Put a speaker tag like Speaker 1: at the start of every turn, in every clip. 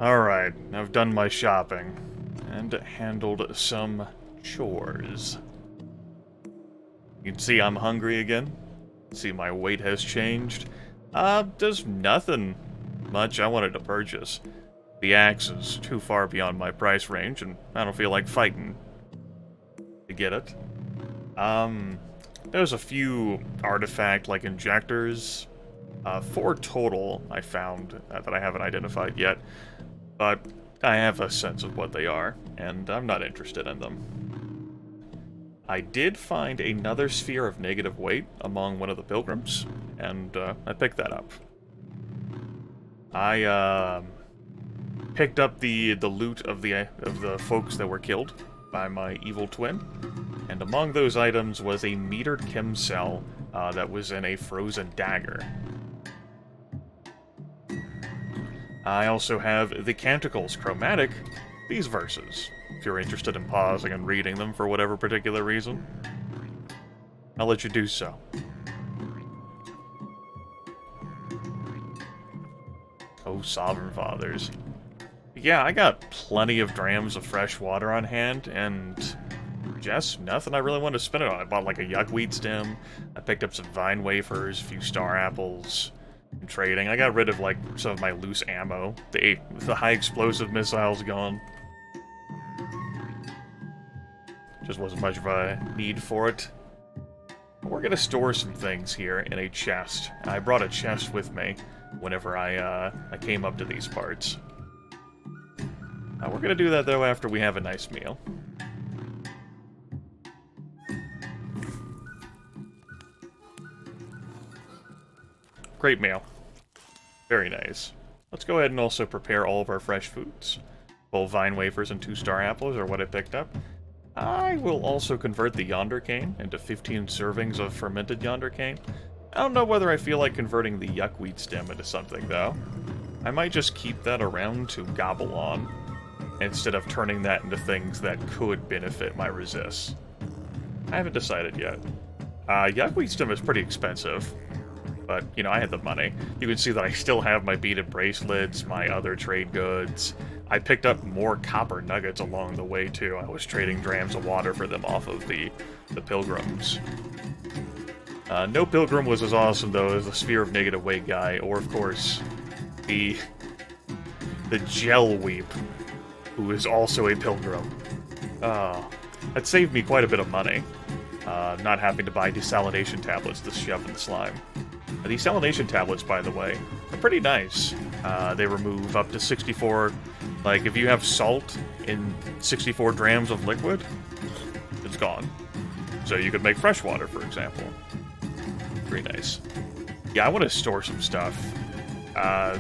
Speaker 1: Alright, I've done my shopping. And handled some chores. You can see I'm hungry again. See my weight has changed. There's nothing much I wanted to purchase. The axe is too far beyond my price range, and I don't feel like fighting to get it. There's a few artifact, like, injectors. 4 total I found that I haven't identified yet. But I have a sense of what they are, and I'm not interested in them. I did find another sphere of negative weight among one of the pilgrims, and I picked that up. I picked up the loot of the folks that were killed by my evil twin, and among those items was a metered chem cell that was in a frozen dagger. I also have the Canticles Chromatic, these verses, if you're interested in pausing and reading them for whatever particular reason. I'll let you do so. Oh, Sovereign Fathers. Yeah, I got plenty of drams of fresh water on hand, and just nothing I really wanted to spend it on. I bought like a yuckweed stem, I picked up some vine wafers, a few star apples. In trading, I got rid of like some of my loose ammo. The high explosive missiles gone. Just wasn't much of a need for it. We're gonna store some things here in a chest. I brought a chest with me whenever I came up to these parts. We're gonna do that though after we have a nice meal. Great meal. Very nice. Let's go ahead and also prepare all of our fresh foods. 12 vine wafers and 2 star apples are what I picked up. I will also convert the yonder cane into 15 servings of fermented yonder cane. I don't know whether I feel like converting the yuckweed stem into something, though. I might just keep that around to gobble on, instead of turning that into things that could benefit my resists. I haven't decided yet. Yuckweed stem is pretty expensive. But, you know, I had the money. You can see that I still have my beaded bracelets, my other trade goods. I picked up more copper nuggets along the way, too. I was trading drams of water for them off of the pilgrims. No pilgrim was as awesome, though, as the Sphere of Negative Weight guy, or, of course, the Gel Weep, who is also a pilgrim. That saved me quite a bit of money, not having to buy desalination tablets to shove in the slime. The desalination tablets, by the way, are pretty nice. They remove up to 64... Like, if you have salt in 64 drams of liquid, it's gone. So you could make fresh water, for example. Pretty nice. Yeah, I want to store some stuff.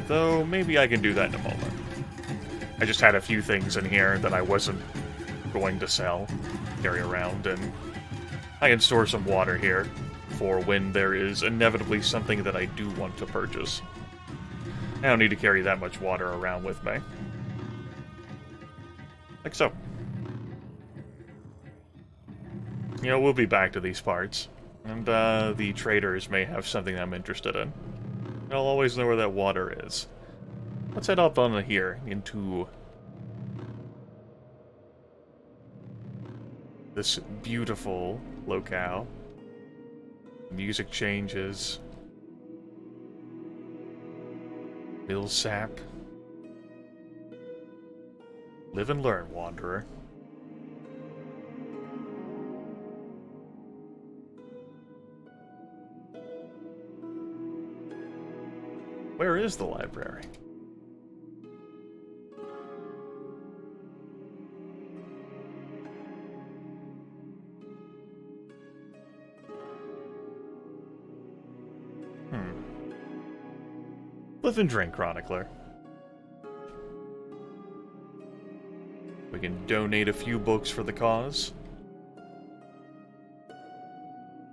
Speaker 1: Though, maybe I can do that in a moment. I just had a few things in here that I wasn't going to sell, carry around, and I can store some water here for when there is inevitably something that I do want to purchase. I don't need to carry that much water around with me. Like so. You know, we'll be back to these parts, and the traders may have something I'm interested in. I'll always know where that water is. Let's head up on here into this beautiful locale. Music changes. Millsap. Live and learn, wanderer. Where is the library? Live and drink, chronicler. We can donate a few books for the cause.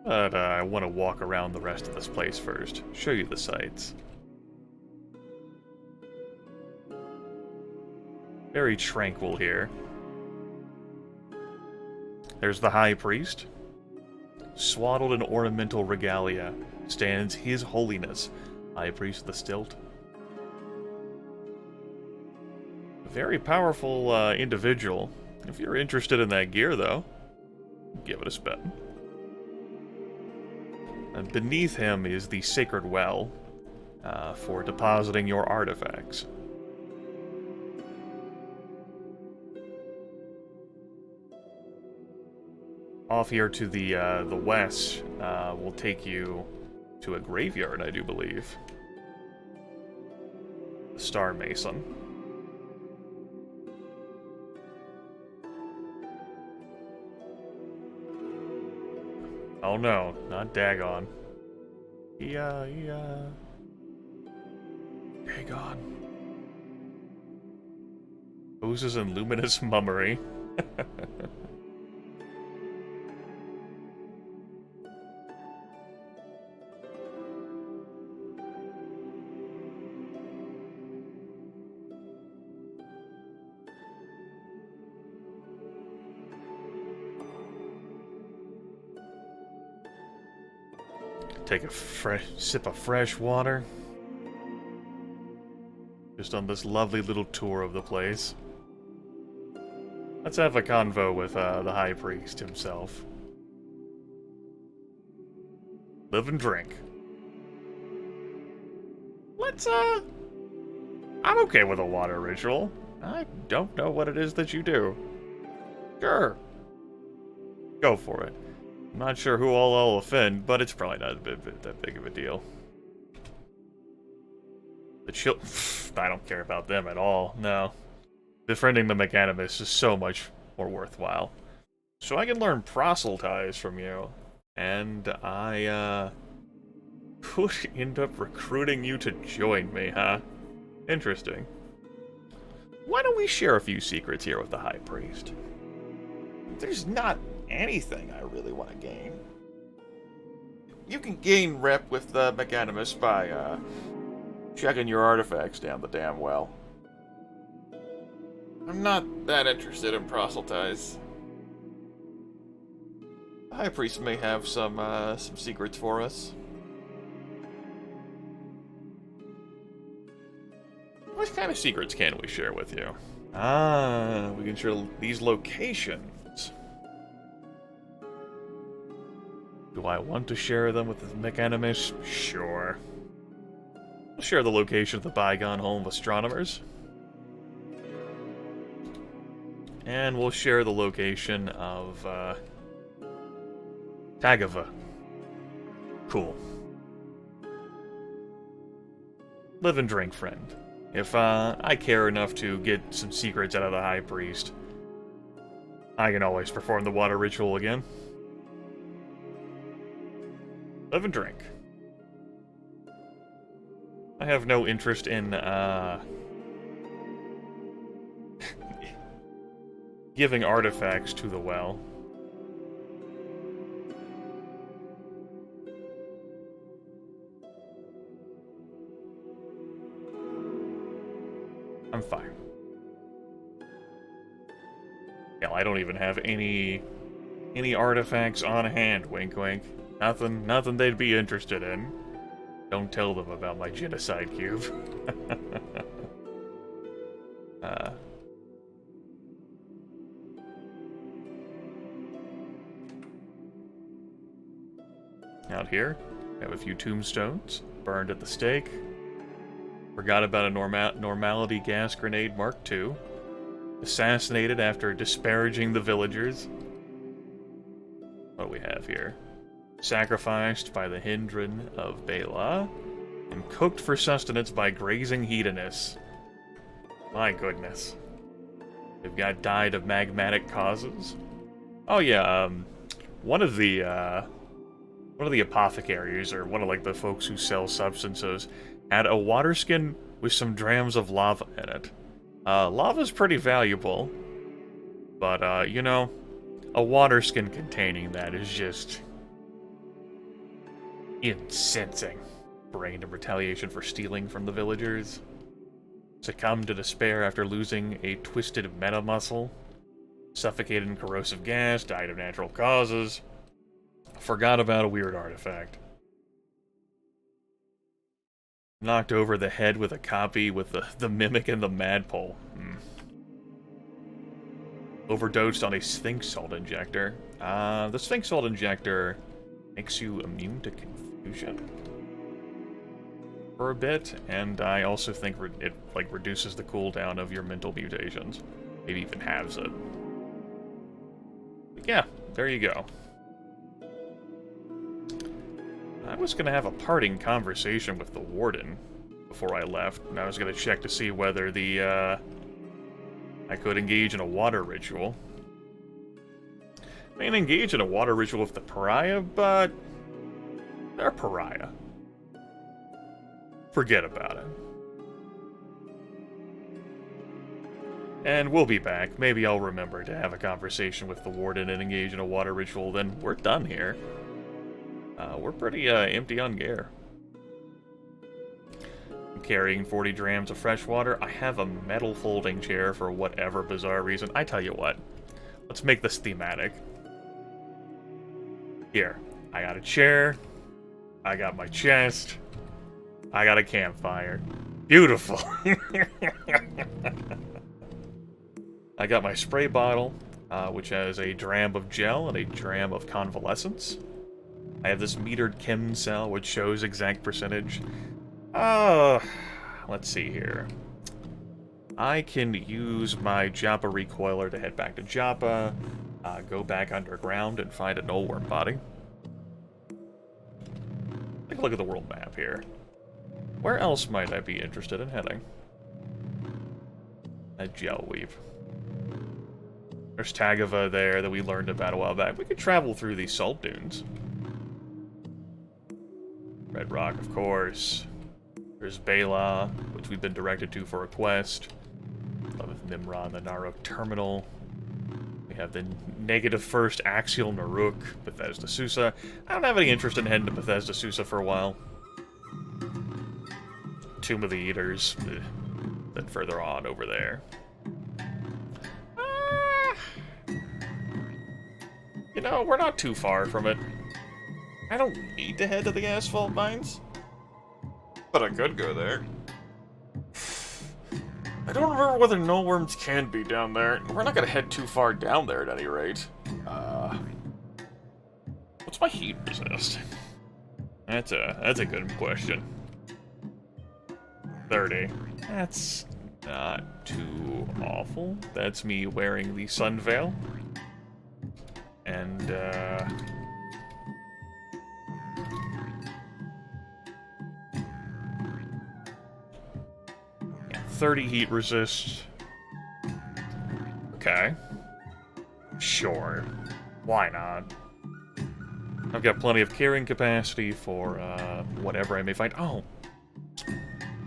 Speaker 1: But I want to walk around the rest of this place first. Show you the sights. Very tranquil here. There's the High Priest. Swaddled in ornamental regalia stands His Holiness, High Priest of the Stilt. Very powerful individual. If you're interested in that gear, though, give it a spin. And beneath him is the Sacred Well for depositing your artifacts. Off here to the west will take you to a graveyard, I do believe. The Star Mason. Oh no, not Dagon. Dagon. Poses in luminous mummery. Take a fresh sip of fresh water. Just on this lovely little tour of the place. Let's have a convo with the High Priest himself. Live and drink. I'm okay with a water ritual. I don't know what it is that you do. Sure. Go for it. I'm not sure who I'll offend, but it's probably not that big of a deal. The I don't care about them at all, no. Befriending the Mechanimus is so much more worthwhile. So I can learn proselytize from you, and I, could end up recruiting you to join me, huh? Interesting. Why don't we share a few secrets here with the High Priest? There's not anything I really want to gain. You can gain rep with the Mechanimus by, checking your artifacts down the damn well. I'm not that interested in proselytize. The High Priest may have some secrets for us. What kind of secrets can we share with you? We can share these locations. Do I want to share them with the Mechanimus? Sure. We'll share the location of the bygone home of astronomers. And we'll share the location of, Tagava. Cool. Live and drink, friend. If, I care enough to get some secrets out of the High Priest, I can always perform the water ritual again. Live and drink. I have no interest in, giving artifacts to the well. I'm fine. Hell, I don't even have any artifacts on hand, wink wink. Nothing they'd be interested in. Don't tell them about my genocide cube. Out here, we have a few tombstones, burned at the stake. Forgot about a normality gas grenade Mark II. Assassinated after disparaging the villagers. What do we have here? Sacrificed by the Hindran of Bela, and cooked for sustenance by grazing hedonists. My goodness. They've got died of magmatic causes. Oh yeah, one of the apothecaries, or one of like the folks who sell substances, had a water skin with some drams of lava in it. Lava's pretty valuable, but you know, a water skin containing that is just incensing. Brained in retaliation for stealing from the villagers. Succumbed to despair after losing a twisted meta muscle. Suffocated in corrosive gas, died of natural causes. Forgot about a weird artifact. Knocked over the head with a copy with the Mimic and the Madpole. Overdosed on a Sphinx Salt Injector. The Sphinx Salt Injector makes you immune to confusion for a bit, and I also think it like reduces the cooldown of your mental mutations. Maybe even halves it. But yeah, there you go. I was gonna have a parting conversation with the Warden before I left, and I was gonna check to see whether the I could engage in a water ritual. I mean, engage in a water ritual with the Pariah, but they're Pariah. Forget about it. And we'll be back. Maybe I'll remember to have a conversation with the Warden and engage in a water ritual, then we're done here. We're pretty empty on gear. I'm carrying 40 drams of fresh water. I have a metal folding chair for whatever bizarre reason. I tell you what, let's make this thematic. Here, I got a chair, I got my chest, I got a campfire. Beautiful! I got my spray bottle, which has a dram of gel and a dram of convalescence. I have this metered chem cell, which shows exact percentage. Let's see here. I can use my Joppa recoiler to head back to Joppa, go back underground and find a nullworm body. Take a look at the world map here. Where else might I be interested in heading? A gel weave. There's Tagava there that we learned about a while back. We could travel through these salt dunes. Red Rock, of course. There's Bela, which we've been directed to for a quest. With Nimrod, the Naruk terminal. We have the negative first Axial Naruk, Bethesda Susa. I don't have any interest in heading to Bethesda Susa for a while. Tomb of the Eaters. Then further on over there. You know, we're not too far from it. I don't need to head to the asphalt mines, but I could go there. I don't remember whether nullworms can be down there. We're not gonna head too far down there at any rate. What's my heat resist? That's a good question. 30. That's not too awful. That's me wearing the sun veil. And 30 heat resist. Okay. Sure. Why not? I've got plenty of carrying capacity for whatever I may find. Oh!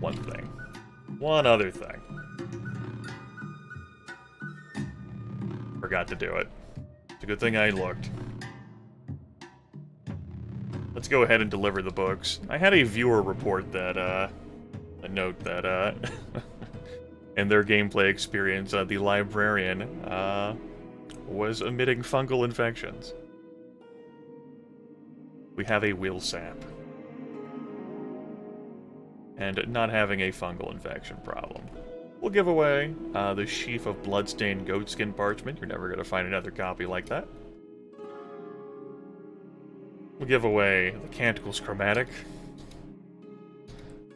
Speaker 1: One thing. One other thing. Forgot to do it. It's a good thing I looked. Let's go ahead and deliver the books. I had a viewer report that, a note that, in their gameplay experience, the librarian, was emitting fungal infections. We have a wheel sap. And not having a fungal infection problem. We'll give away the sheaf of bloodstained goatskin parchment. You're never going to find another copy like that. We'll give away the Canticles Chromatic.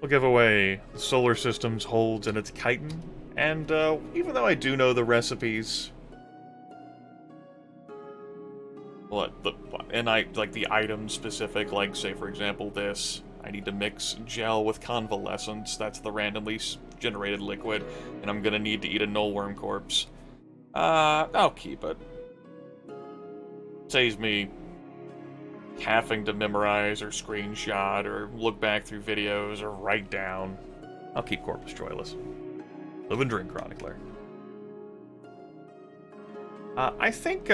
Speaker 1: We'll give away the Solar System's holds and its chitin. And even though I do know the recipes, and I like the item specific, like say for example this, I need to mix gel with convalescence. That's the randomly generated liquid, and I'm gonna need to eat a nullworm corpse. I'll keep it. Saves me having to memorize or screenshot or look back through videos or write down. I'll keep Corpus Joyless. Live and drink, Chronicler. I think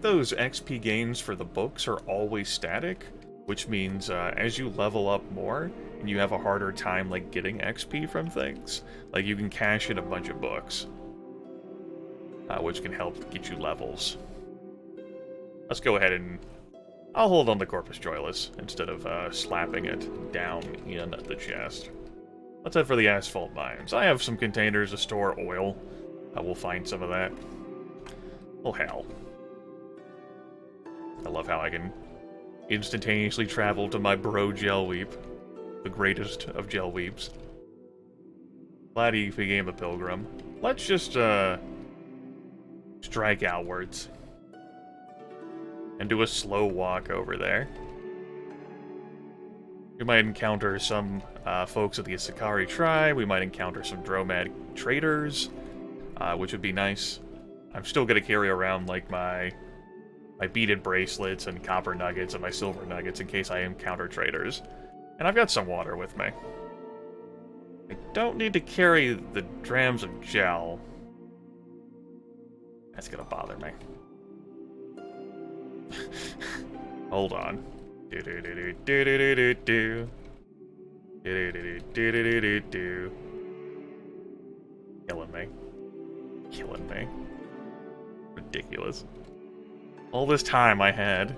Speaker 1: those XP gains for the books are always static, which means as you level up more, and you have a harder time like getting XP from things, like you can cash in a bunch of books, which can help get you levels. Let's go ahead and I'll hold on to Corpus Joyless instead of slapping it down in the chest. Let's head for the asphalt mines. I have some containers to store oil, I will find some of that. Oh, hell. I love how I can instantaneously travel to my bro Gelweep. The greatest of Gelweeps. Glad he became a pilgrim. Let's just, strike outwards. And do a slow walk over there. We might encounter some folks of the Isakari tribe. We might encounter some Dromad traders, which would be nice. I'm still going to carry around, like, my beaded bracelets and copper nuggets and my silver nuggets in case I encounter traders. And I've got some water with me. I don't need to carry the drams of gel. That's going to bother me. Hold on. Killing me. Killing me. Ridiculous. All this time I had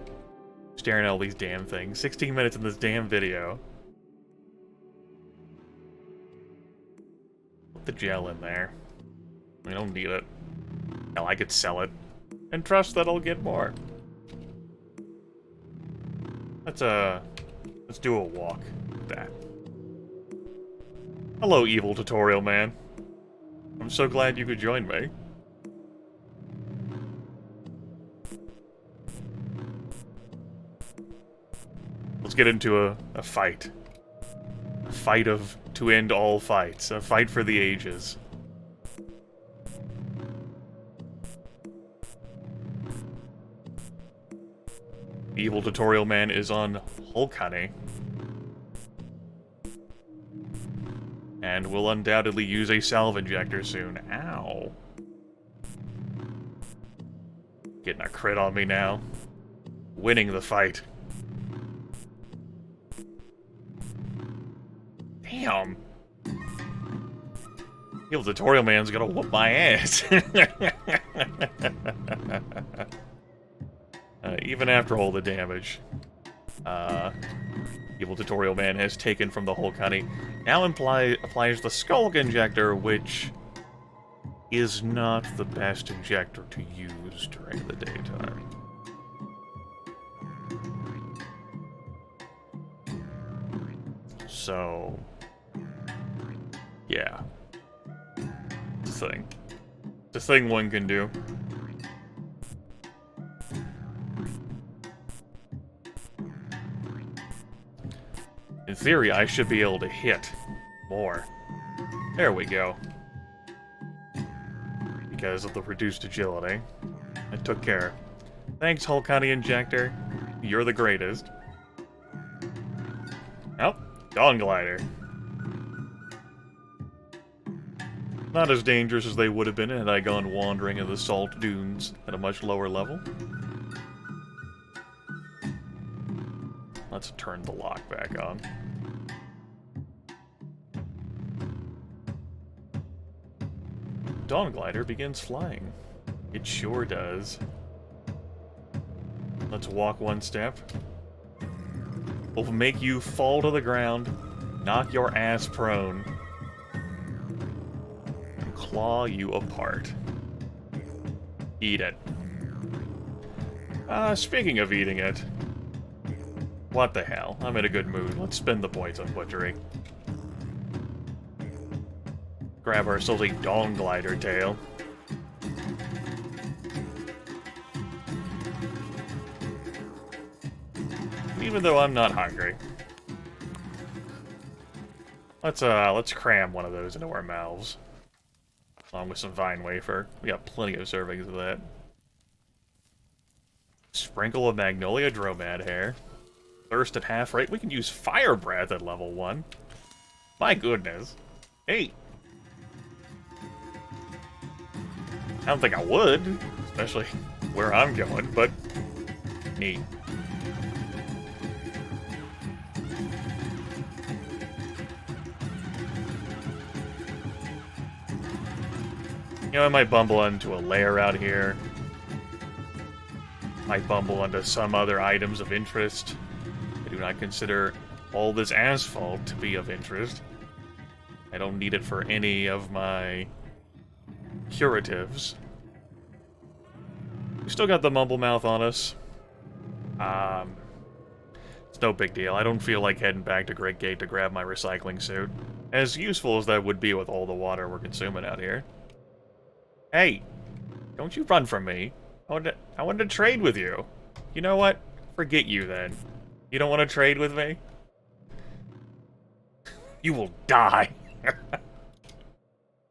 Speaker 1: staring at all these damn things. 16 minutes in this damn video. Put the gel in there. I don't need it. Hell, I could sell it. And trust that I'll get more. Let's do a walk with that. Hello, evil tutorial man. I'm so glad you could join me. Let's get into a fight. A fight to end all fights. A fight for the ages. The evil tutorial man is on Hulk Honey. And will undoubtedly use a salve injector soon. Ow. Getting a crit on me now. Winning the fight. Damn. Evil tutorial man's gonna whoop my ass. Even after all the damage, evil tutorial man has taken from the Hulk Honey. Now applies the Skulk injector, which is not the best injector to use during the daytime. So, yeah. It's a thing. It's a thing one can do. In theory, I should be able to hit more. There we go. Because of the reduced agility. I took care. Thanks, Hulk Honey Injector. You're the greatest. Oh, Dawn Glider. Not as dangerous as they would have been had I gone wandering in the salt dunes at a much lower level. Let's turn the lock back on. Dawn Glider begins flying. It sure does. Let's walk one step. We'll make you fall to the ground, knock your ass prone, and claw you apart. Eat it. Speaking of eating it, what the hell? I'm in a good mood. Let's spend the points on butchery. Grab ourselves a Dawn Glider tail. Even though I'm not hungry. Let's cram one of those into our mouths. Along with some vine wafer. We got plenty of servings of that. Sprinkle of Magnolia Dromad hair. Thirst at half rate. We can use Fire Breath at level 1. My goodness. Hey. I don't think I would, especially where I'm going, but neat. You know, I might bumble into a lair out here. Might bumble into some other items of interest. I do not consider all this asphalt to be of interest. I don't need it for any of my curatives. We still got the mumble mouth on us. It's no big deal. I don't feel like heading back to Great Gate to grab my recycling suit. As useful as that would be with all the water we're consuming out here. Hey, don't you run from me. I wanted to trade with you. You know what? Forget you then. You don't want to trade with me? You will die.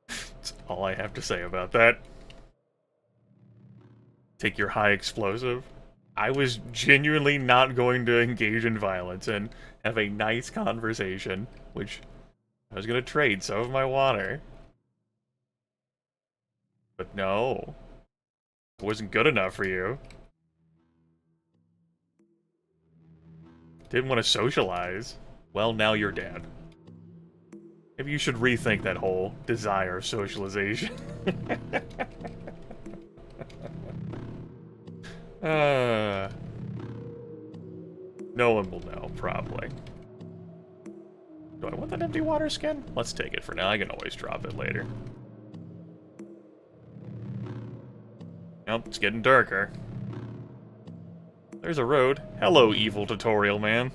Speaker 1: That's all I have to say about that. Take your high explosive. I was genuinely not going to engage in violence and have a nice conversation, which I was going to trade some of my water. But no. It wasn't good enough for you. Didn't want to socialize. Well, now you're dead. Maybe you should rethink that whole desire of socialization. No one will know, probably. Do I want that empty water skin? Let's take it for now. I can always drop it later. Nope, it's getting darker. There's a road. Hello, evil tutorial man.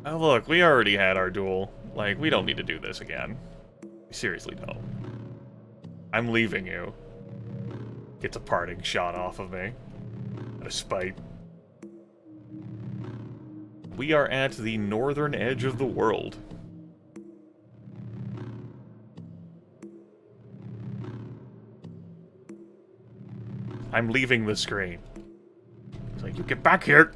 Speaker 1: Oh, look, we already had our duel. Like, we don't need to do this again. We seriously don't. I'm leaving you. Gets a parting shot off of me. Out of spite. We are at the northern edge of the world. I'm leaving the screen. It's like, you get back here!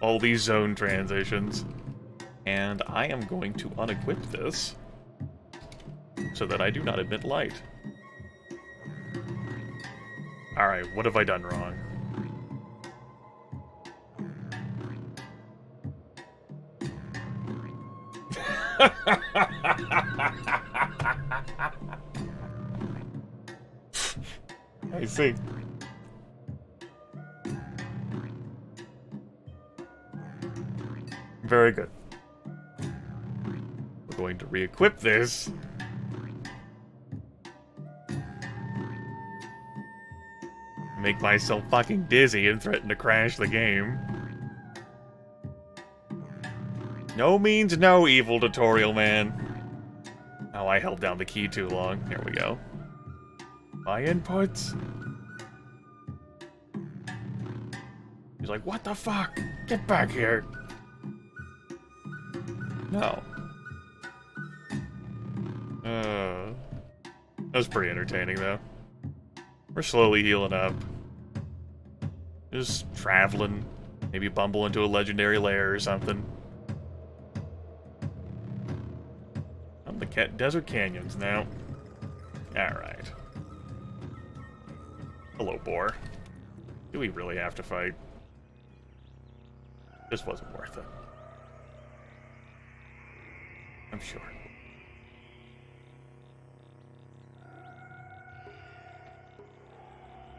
Speaker 1: All these zone transitions. And I am going to unequip this so that I do not emit light. Alright, what have I done wrong? I see. Very good. We're going to re-equip this. Make myself fucking dizzy and threaten to crash the game. No means no, evil tutorial man. Oh, I held down the key too long. Here we go. My inputs. He's like, what the fuck? Get back here. No. That was pretty entertaining, though. We're slowly healing up. Just traveling. Maybe bumble into a legendary lair or something. On the desert canyons now. Alright. Hello, boar. Do we really have to fight? This wasn't worth it. I'm sure.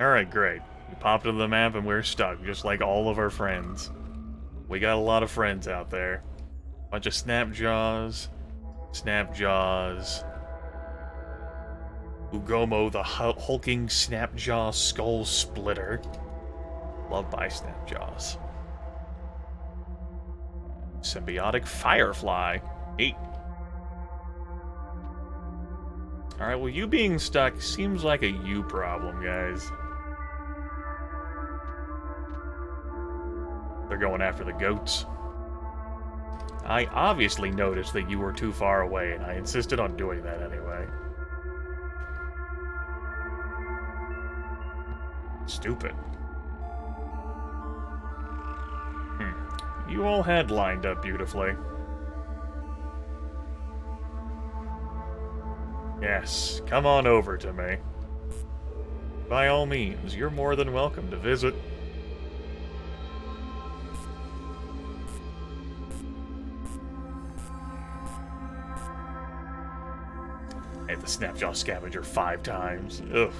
Speaker 1: Alright, great. We popped into the map and we're stuck, just like all of our friends. We got a lot of friends out there. Bunch of Snapjaws. Snapjaws. Ugomo, the hulking Snapjaw skull splitter. Loved by Snapjaws. Symbiotic Firefly. 8. Alright, well, you being stuck seems like a you problem, guys. They're going after the goats. I obviously noticed that you were too far away, and I insisted on doing that anyway. Stupid. You all had lined up beautifully. Yes, come on over to me. By all means, you're more than welcome to visit. I had the Snapjaw Scavenger 5 times. Ugh.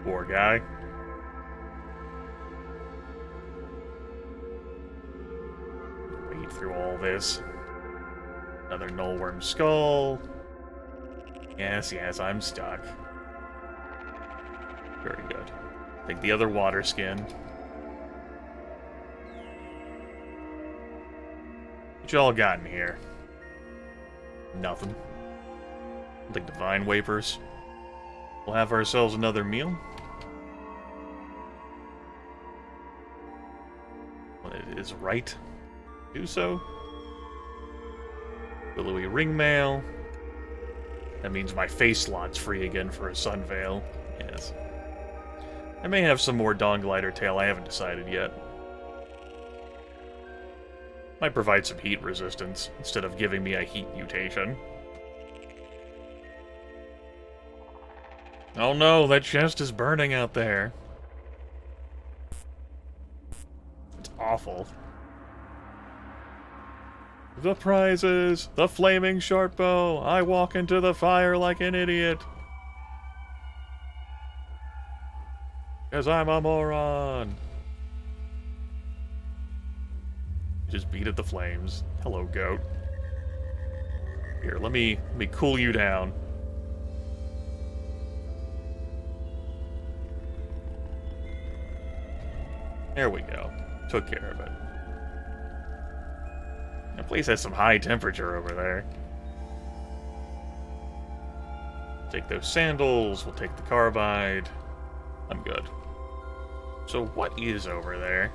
Speaker 1: Poor guy. Wade through all this. Another nullworm skull. Yes, yes, I'm stuck. Very good. Take the other water skin. What y'all got in here? Nothing. I'll take the vine wafers. We'll have ourselves another meal. When it is right, do so. Willowy ring mail. That means my face slot's free again for a sun veil. Yes. I may have some more Dawn Glider tail, I haven't decided yet. Might provide some heat resistance, instead of giving me a heat mutation. Oh no, that chest is burning out there. It's awful. The prizes! The flaming short bow! I walk into the fire like an idiot! 'Cause I'm a moron! Just beat at the flames. Hello, goat. Here, let me cool you down. There we go. Took care of it. That place has some high temperature over there. Take those sandals, we'll take the carbide. I'm good. So what is over there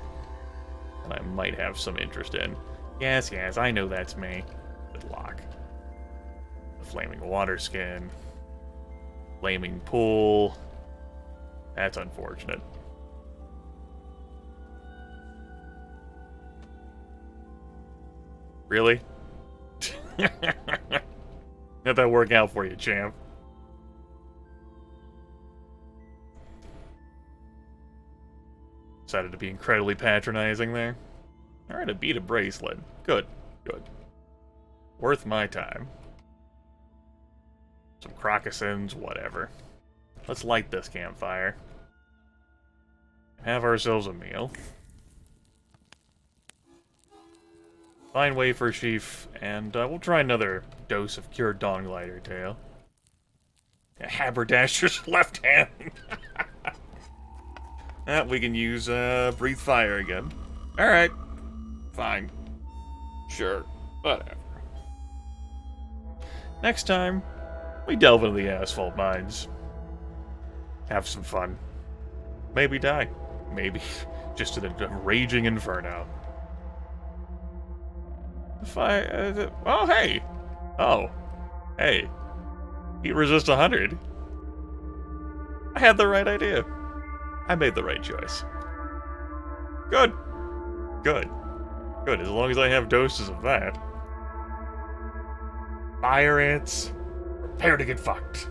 Speaker 1: that I might have some interest in? Yes, yes, I know that's me. Good luck. The flaming water skin. Flaming pool. That's unfortunate. Really? How'd that work out for you, champ? Decided to be incredibly patronizing there. Alright, a beat a bracelet. Good, good. Worth my time. Some crocossins, whatever. Let's light this campfire. Have ourselves a meal. Fine wafer sheaf, and we'll try another dose of cured Dawn Glider tail. A haberdasher's left hand. We can use breathe fire again. Alright. Fine. Sure. Whatever. Next time, we delve into the asphalt mines. Have some fun. Maybe die. Maybe just in a raging inferno. Oh, hey! Oh. Hey. Heat resist 100. I had the right idea. I made the right choice. Good. Good. Good, as long as I have doses of that. Fire ants, prepare to get fucked.